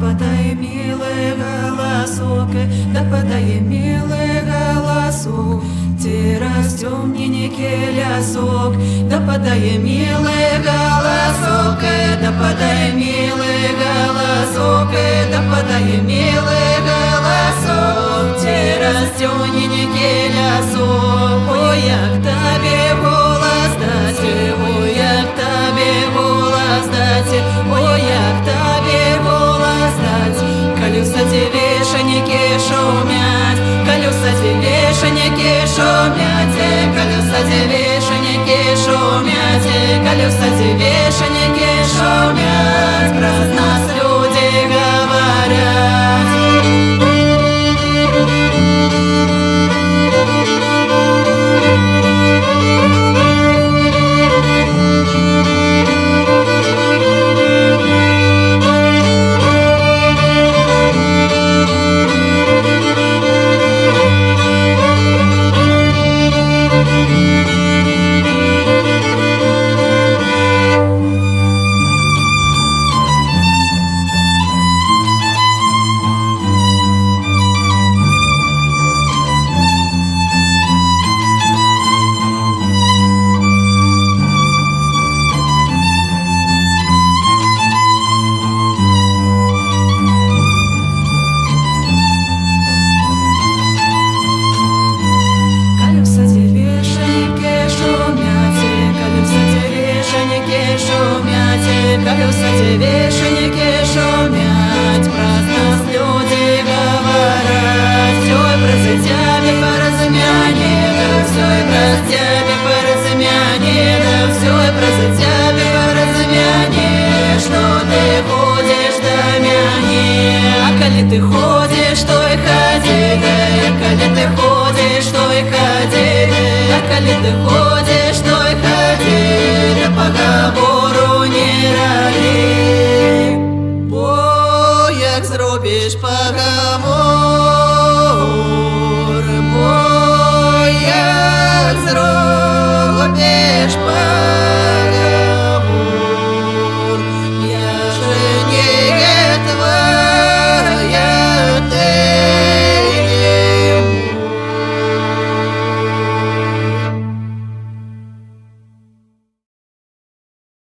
подай, милый голосок, да подай, милый голосок. Ты растем некий лесок, да подай, милый голосок, да подай, милый голосок, да подай, милый голосок. Ты растем некий лесок, ой, як тебе голос дать, ой, як тебе голос дать, ой, як тебе голос дать. Колеса вишеньки шумят, колеса вишеньки шумят, колеса вишеньки шумят, колеса вишеньки шумят. Про нас люди говорят. Колеса вишеньки шумят, про нас люди говорят. Все про тебя по размяне, да все про тебя по размяне, да все про тебя по размяне. Что ты ходишь до мяне, а коли ты ходишь, то и ходи, да. А коли ты ходишь, то и ходи, да. А коли ты ходишь, то и ходи, да поговору не ради. Бо як зробиш поговор.